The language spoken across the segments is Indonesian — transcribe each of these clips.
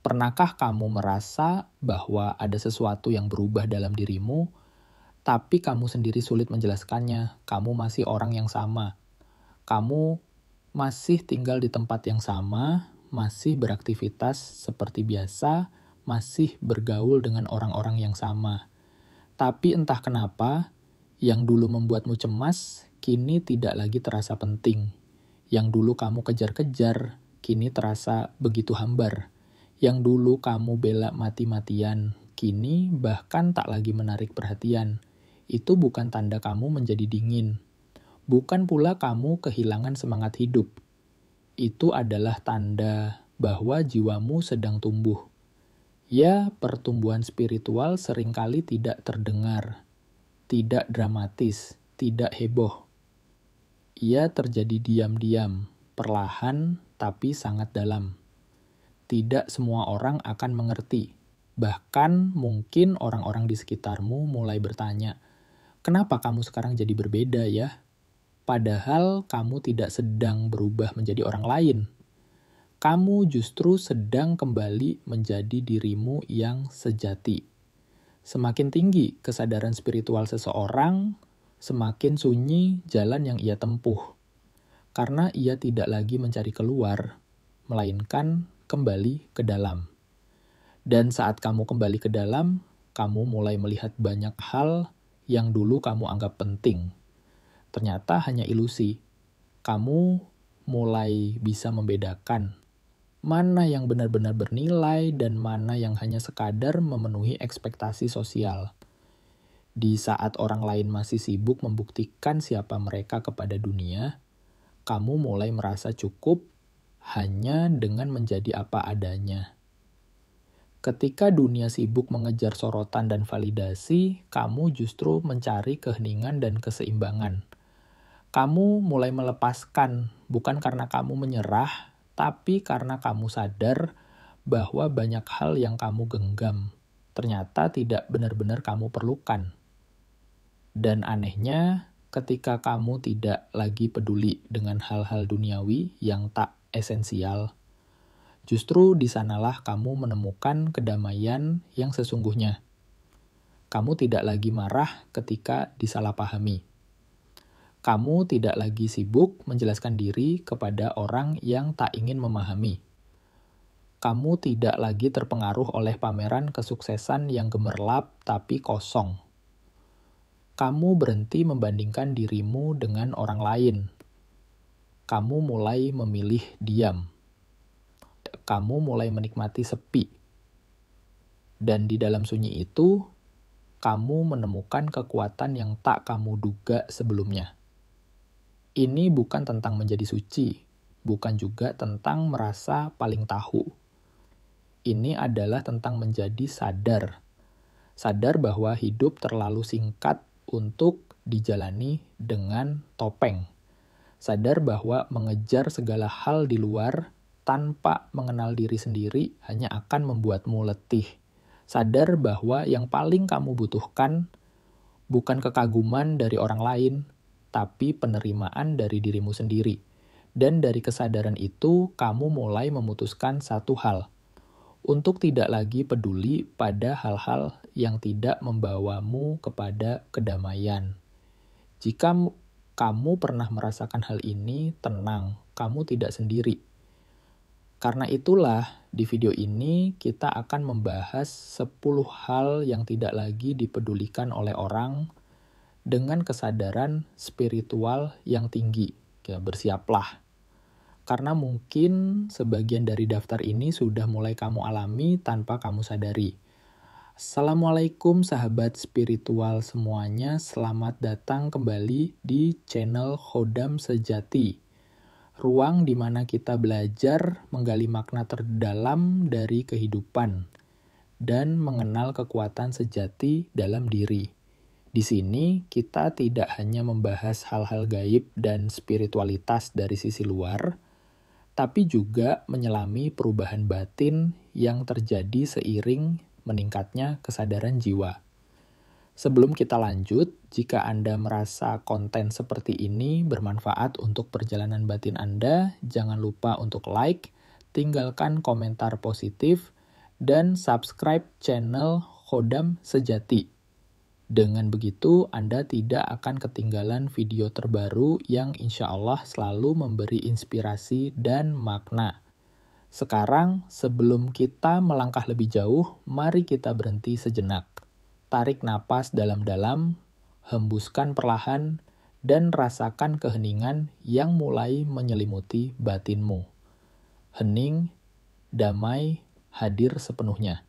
Pernahkah kamu merasa bahwa ada sesuatu yang berubah dalam dirimu, tapi kamu sendiri sulit menjelaskannya? Kamu masih orang yang sama. Kamu masih tinggal di tempat yang sama, masih beraktivitas seperti biasa, masih bergaul dengan orang-orang yang sama. Tapi entah kenapa, yang dulu membuatmu cemas, kini tidak lagi terasa penting. Yang dulu kamu kejar-kejar, kini terasa begitu hambar. Yang dulu kamu bela mati-matian, kini bahkan tak lagi menarik perhatian. Itu bukan tanda kamu menjadi dingin. Bukan pula kamu kehilangan semangat hidup. Itu adalah tanda bahwa jiwamu sedang tumbuh. Ya, pertumbuhan spiritual seringkali tidak terdengar, tidak dramatis, tidak heboh. Ia terjadi diam-diam, perlahan tapi sangat dalam. Tidak semua orang akan mengerti. Bahkan mungkin orang-orang di sekitarmu mulai bertanya, "Kenapa kamu sekarang jadi berbeda ya?" Padahal kamu tidak sedang berubah menjadi orang lain. Kamu justru sedang kembali menjadi dirimu yang sejati. Semakin tinggi kesadaran spiritual seseorang, semakin sunyi jalan yang ia tempuh. Karena ia tidak lagi mencari keluar, melainkan kembali ke dalam. Dan saat kamu kembali ke dalam, kamu mulai melihat banyak hal yang dulu kamu anggap penting. Ternyata hanya ilusi. Kamu mulai bisa membedakan mana yang benar-benar bernilai dan mana yang hanya sekadar memenuhi ekspektasi sosial. Di saat orang lain masih sibuk membuktikan siapa mereka kepada dunia, kamu mulai merasa cukup hanya dengan menjadi apa adanya. Ketika dunia sibuk mengejar sorotan dan validasi, kamu justru mencari keheningan dan keseimbangan. Kamu mulai melepaskan, bukan karena kamu menyerah, tapi karena kamu sadar bahwa banyak hal yang kamu genggam ternyata tidak benar-benar kamu perlukan. Dan anehnya, ketika kamu tidak lagi peduli dengan hal-hal duniawi yang tak esensial, justru di sanalah kamu menemukan kedamaian yang sesungguhnya. Kamu tidak lagi marah ketika disalahpahami. Kamu tidak lagi sibuk menjelaskan diri kepada orang yang tak ingin memahami. Kamu tidak lagi terpengaruh oleh pameran kesuksesan yang gemerlap tapi kosong. Kamu berhenti membandingkan dirimu dengan orang lain. Kamu mulai memilih diam. Kamu mulai menikmati sepi. Dan di dalam sunyi itu, kamu menemukan kekuatan yang tak kamu duga sebelumnya. Ini bukan tentang menjadi suci, bukan juga tentang merasa paling tahu. Ini adalah tentang menjadi sadar. Sadar bahwa hidup terlalu singkat untuk dijalani dengan topeng. Sadar bahwa mengejar segala hal di luar tanpa mengenal diri sendiri hanya akan membuatmu letih. Sadar bahwa yang paling kamu butuhkan bukan kekaguman dari orang lain, tapi penerimaan dari dirimu sendiri. Dan dari kesadaran itu, kamu mulai memutuskan satu hal, untuk tidak lagi peduli pada hal-hal yang tidak membawamu kepada kedamaian. Jika kamu pernah merasakan hal ini, tenang, kamu tidak sendiri. Karena itulah, di video ini kita akan membahas 10 hal yang tidak lagi dipedulikan oleh orang dengan kesadaran spiritual yang tinggi. Ya, bersiaplah. Karena mungkin sebagian dari daftar ini sudah mulai kamu alami tanpa kamu sadari. Assalamualaikum sahabat spiritual semuanya, selamat datang kembali di channel Khodam Sejati. Ruang di mana kita belajar menggali makna terdalam dari kehidupan dan mengenal kekuatan sejati dalam diri. Di sini kita tidak hanya membahas hal-hal gaib dan spiritualitas dari sisi luar, tapi juga menyelami perubahan batin yang terjadi seiring meningkatnya kesadaran jiwa. Sebelum kita lanjut, jika Anda merasa konten seperti ini bermanfaat untuk perjalanan batin Anda, jangan lupa untuk like, tinggalkan komentar positif, dan subscribe channel Khodam Sejati. Dengan begitu, Anda tidak akan ketinggalan video terbaru yang insya Allah selalu memberi inspirasi dan makna. Sekarang, sebelum kita melangkah lebih jauh, mari kita berhenti sejenak. Tarik napas dalam-dalam, hembuskan perlahan, dan rasakan keheningan yang mulai menyelimuti batinmu. Hening, damai, hadir sepenuhnya.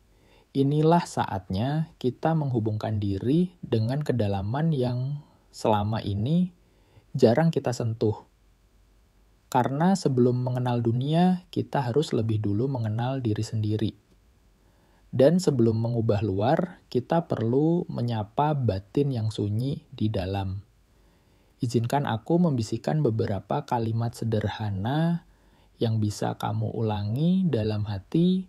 Inilah saatnya kita menghubungkan diri dengan kedalaman yang selama ini jarang kita sentuh. Karena sebelum mengenal dunia, kita harus lebih dulu mengenal diri sendiri. Dan sebelum mengubah luar, kita perlu menyapa batin yang sunyi di dalam. Izinkan aku membisikkan beberapa kalimat sederhana yang bisa kamu ulangi dalam hati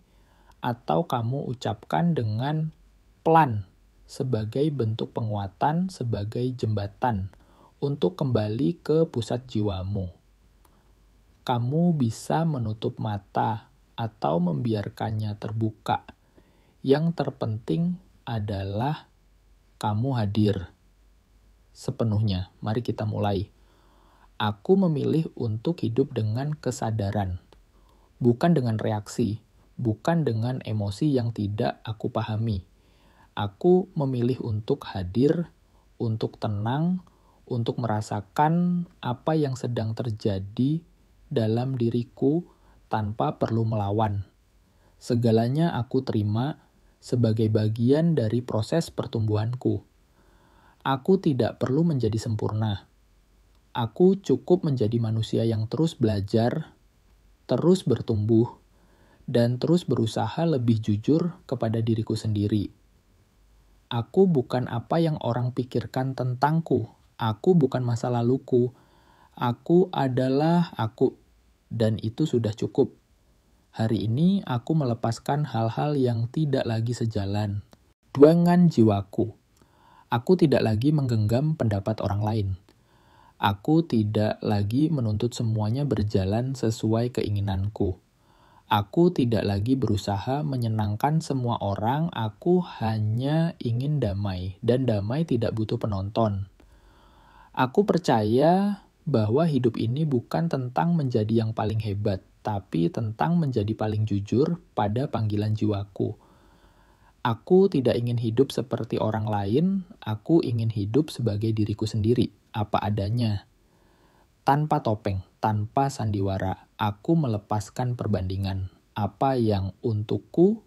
atau kamu ucapkan dengan pelan sebagai bentuk penguatan, sebagai jembatan untuk kembali ke pusat jiwamu. Kamu bisa menutup mata atau membiarkannya terbuka. Yang terpenting adalah kamu hadir sepenuhnya. Mari kita mulai. Aku memilih untuk hidup dengan kesadaran, bukan dengan reaksi, bukan dengan emosi yang tidak aku pahami. Aku memilih untuk hadir, untuk tenang, untuk merasakan apa yang sedang terjadi dalam diriku tanpa perlu melawan. Segalanya aku terima sebagai bagian dari proses pertumbuhanku. Aku tidak perlu menjadi sempurna. Aku cukup menjadi manusia yang terus belajar, terus bertumbuh, dan terus berusaha lebih jujur kepada diriku sendiri. Aku bukan apa yang orang pikirkan tentangku. Aku bukan masa laluku. Aku adalah aku, dan itu sudah cukup. Hari ini aku melepaskan hal-hal yang tidak lagi sejalan dengan jiwaku. Aku tidak lagi menggenggam pendapat orang lain. Aku tidak lagi menuntut semuanya berjalan sesuai keinginanku. Aku tidak lagi berusaha menyenangkan semua orang, aku hanya ingin damai, dan damai tidak butuh penonton. Aku percaya bahwa hidup ini bukan tentang menjadi yang paling hebat, tapi tentang menjadi paling jujur pada panggilan jiwaku. Aku tidak ingin hidup seperti orang lain, aku ingin hidup sebagai diriku sendiri, apa adanya. Tanpa topeng, tanpa sandiwara, aku melepaskan perbandingan. Apa yang untukku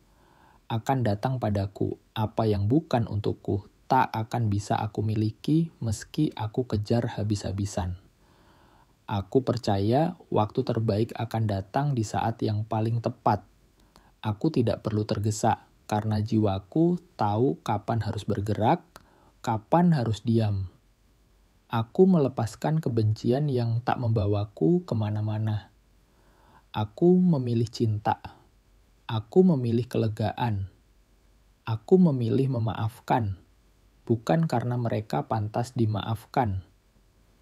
akan datang padaku, apa yang bukan untukku tak akan bisa aku miliki meski aku kejar habis-habisan. Aku percaya waktu terbaik akan datang di saat yang paling tepat. Aku tidak perlu tergesa, karena jiwaku tahu kapan harus bergerak, kapan harus diam. Aku melepaskan kebencian yang tak membawaku kemana-mana. Aku memilih cinta. Aku memilih kelegaan. Aku memilih memaafkan. Bukan karena mereka pantas dimaafkan,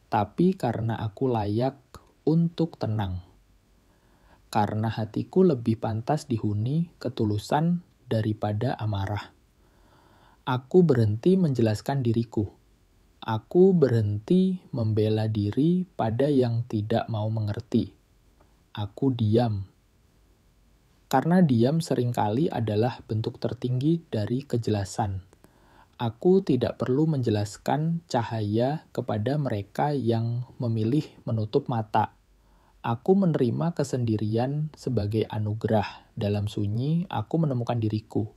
tapi karena aku layak untuk tenang. Karena hatiku lebih pantas dihuni ketulusan daripada amarah. Aku berhenti menjelaskan diriku. Aku berhenti membela diri pada yang tidak mau mengerti. Aku diam. Karena diam seringkali adalah bentuk tertinggi dari kejelasan. Aku tidak perlu menjelaskan cahaya kepada mereka yang memilih menutup mata. Aku menerima kesendirian sebagai anugerah. Dalam sunyi, aku menemukan diriku.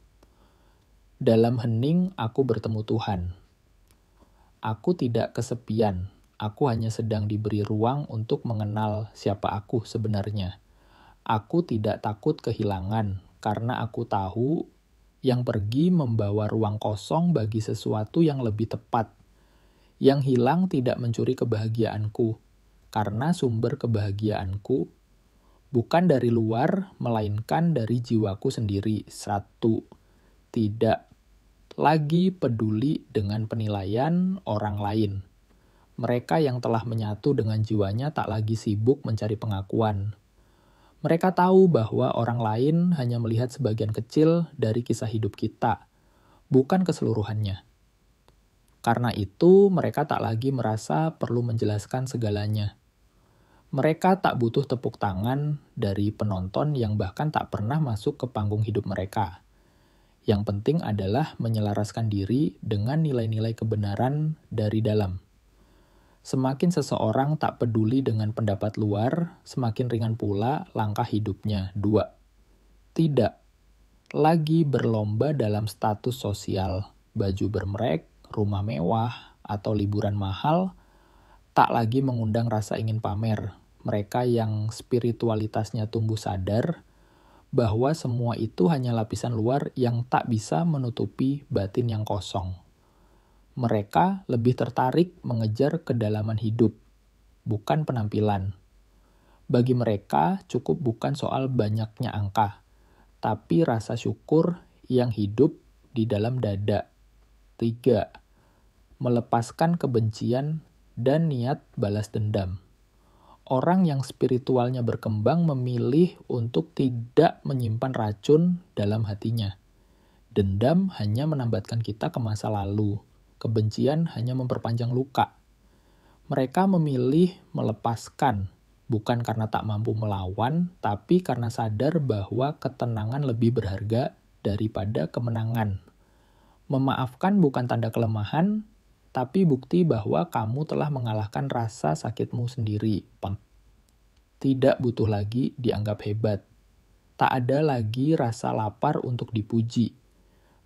Dalam hening, aku bertemu Tuhan. Aku tidak kesepian. Aku hanya sedang diberi ruang untuk mengenal siapa aku sebenarnya. Aku tidak takut kehilangan, karena aku tahu yang pergi membawa ruang kosong bagi sesuatu yang lebih tepat. Yang hilang tidak mencuri kebahagiaanku, karena sumber kebahagiaanku bukan dari luar, melainkan dari jiwaku sendiri. Tidak lagi peduli dengan penilaian orang lain. Mereka yang telah menyatu dengan jiwanya tak lagi sibuk mencari pengakuan. Mereka tahu bahwa orang lain hanya melihat sebagian kecil dari kisah hidup kita, bukan keseluruhannya. Karena itu, mereka tak lagi merasa perlu menjelaskan segalanya. Mereka tak butuh tepuk tangan dari penonton yang bahkan tak pernah masuk ke panggung hidup mereka. Yang penting adalah menyelaraskan diri dengan nilai-nilai kebenaran dari dalam. Semakin seseorang tak peduli dengan pendapat luar, semakin ringan pula langkah hidupnya. 2. Tidak lagi berlomba dalam status sosial, baju bermerek, rumah mewah, atau liburan mahal, tak lagi mengundang rasa ingin pamer. Mereka yang spiritualitasnya tumbuh sadar bahwa semua itu hanya lapisan luar yang tak bisa menutupi batin yang kosong. Mereka lebih tertarik mengejar kedalaman hidup, bukan penampilan. Bagi mereka, cukup bukan soal banyaknya angka, tapi rasa syukur yang hidup di dalam dada. 3. Melepaskan kebencian dan niat balas dendam. Orang yang spiritualnya berkembang memilih untuk tidak menyimpan racun dalam hatinya. Dendam hanya menambatkan kita ke masa lalu. Kebencian hanya memperpanjang luka. Mereka memilih melepaskan, bukan karena tak mampu melawan, tapi karena sadar bahwa ketenangan lebih berharga daripada kemenangan. Memaafkan bukan tanda kelemahan, tapi bukti bahwa kamu telah mengalahkan rasa sakitmu sendiri. Tidak butuh lagi dianggap hebat. Tak ada lagi rasa lapar untuk dipuji.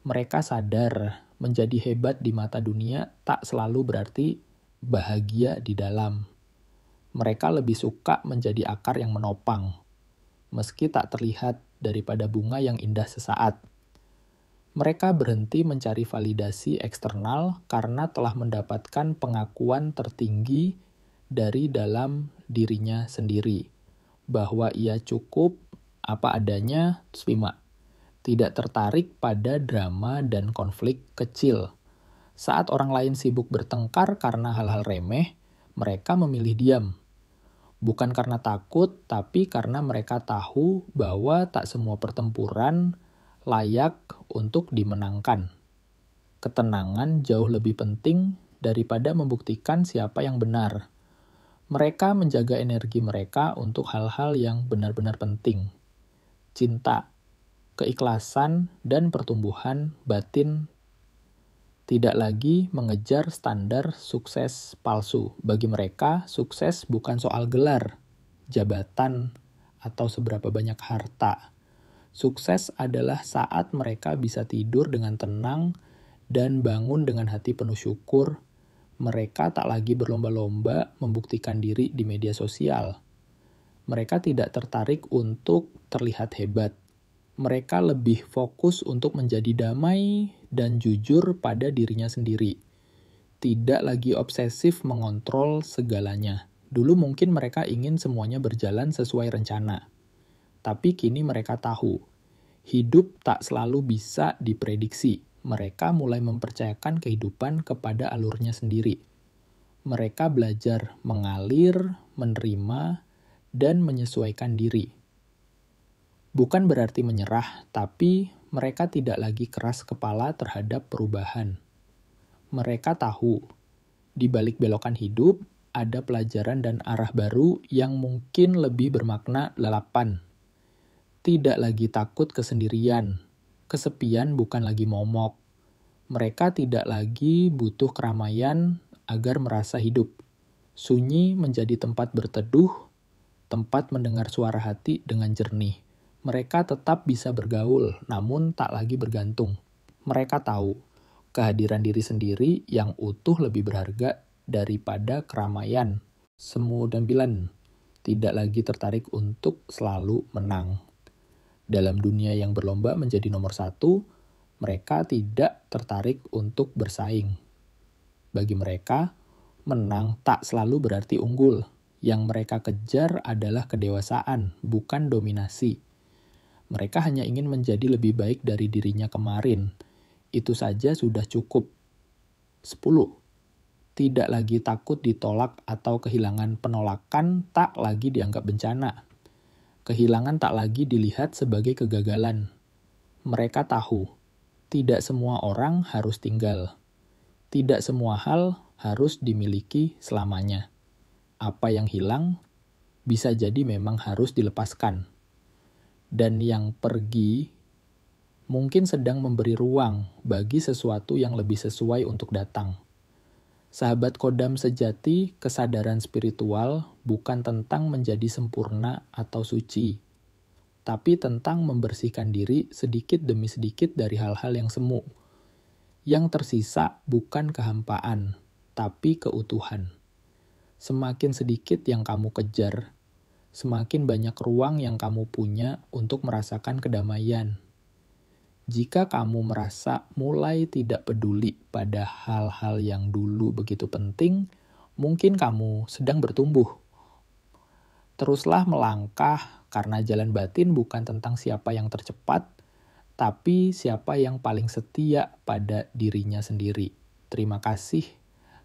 Mereka sadar menjadi hebat di mata dunia tak selalu berarti bahagia di dalam. Mereka lebih suka menjadi akar yang menopang, meski tak terlihat daripada bunga yang indah sesaat. Mereka berhenti mencari validasi eksternal karena telah mendapatkan pengakuan tertinggi dari dalam dirinya sendiri, bahwa ia cukup apa adanya. 5. Tidak tertarik pada drama dan konflik kecil. Saat orang lain sibuk bertengkar karena hal-hal remeh, mereka memilih diam. Bukan karena takut, tapi karena mereka tahu bahwa tak semua pertempuran layak untuk dimenangkan. Ketenangan jauh lebih penting daripada membuktikan siapa yang benar. Mereka menjaga energi mereka untuk hal-hal yang benar-benar penting. Cinta, keikhlasan, dan pertumbuhan batin. Tidak lagi mengejar standar sukses palsu. Bagi mereka, sukses bukan soal gelar, jabatan, atau seberapa banyak harta. Sukses adalah saat mereka bisa tidur dengan tenang dan bangun dengan hati penuh syukur. Mereka tak lagi berlomba-lomba membuktikan diri di media sosial. Mereka tidak tertarik untuk terlihat hebat. Mereka lebih fokus untuk menjadi damai dan jujur pada dirinya sendiri. Tidak lagi obsesif mengontrol segalanya. Dulu mungkin mereka ingin semuanya berjalan sesuai rencana. Tapi kini mereka tahu, hidup tak selalu bisa diprediksi. Mereka mulai mempercayakan kehidupan kepada alurnya sendiri. Mereka belajar mengalir, menerima, dan menyesuaikan diri. Bukan berarti menyerah, tapi mereka tidak lagi keras kepala terhadap perubahan. Mereka tahu, di balik belokan hidup, ada pelajaran dan arah baru yang mungkin lebih bermakna 8. Tidak lagi takut kesendirian. Kesepian bukan lagi momok. Mereka tidak lagi butuh keramaian agar merasa hidup. Sunyi menjadi tempat berteduh, tempat mendengar suara hati dengan jernih. Mereka tetap bisa bergaul, namun tak lagi bergantung. Mereka tahu, kehadiran diri sendiri yang utuh lebih berharga daripada keramaian. Semu dan Bilan tidak lagi tertarik untuk selalu menang. Dalam dunia yang berlomba menjadi nomor 1, mereka tidak tertarik untuk bersaing. Bagi mereka, menang tak selalu berarti unggul. Yang mereka kejar adalah kedewasaan, bukan dominasi. Mereka hanya ingin menjadi lebih baik dari dirinya kemarin. Itu saja sudah cukup. 10. Tidak lagi takut ditolak atau kehilangan penolakan tak lagi dianggap bencana. Kehilangan tak lagi dilihat sebagai kegagalan. Mereka tahu, tidak semua orang harus tinggal. Tidak semua hal harus dimiliki selamanya. Apa yang hilang bisa jadi memang harus dilepaskan. Dan yang pergi mungkin sedang memberi ruang bagi sesuatu yang lebih sesuai untuk datang. Sahabat Kodam sejati, kesadaran spiritual bukan tentang menjadi sempurna atau suci, tapi tentang membersihkan diri sedikit demi sedikit dari hal-hal yang semu. Yang tersisa bukan kehampaan, tapi keutuhan. Semakin sedikit yang kamu kejar, semakin banyak ruang yang kamu punya untuk merasakan kedamaian. Jika kamu merasa mulai tidak peduli pada hal-hal yang dulu begitu penting, mungkin kamu sedang bertumbuh. Teruslah melangkah, karena jalan batin bukan tentang siapa yang tercepat, tapi siapa yang paling setia pada dirinya sendiri. Terima kasih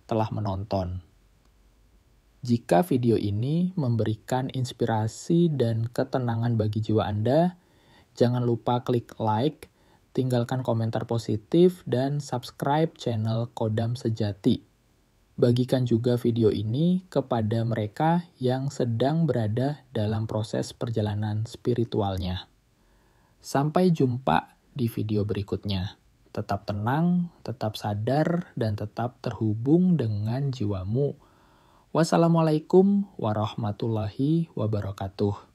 telah menonton. Jika video ini memberikan inspirasi dan ketenangan bagi jiwa Anda, jangan lupa klik like, tinggalkan komentar positif, dan subscribe channel Kodam Sejati. Bagikan juga video ini kepada mereka yang sedang berada dalam proses perjalanan spiritualnya. Sampai jumpa di video berikutnya. Tetap tenang, tetap sadar, dan tetap terhubung dengan jiwamu. Wassalamualaikum warahmatullahi wabarakatuh.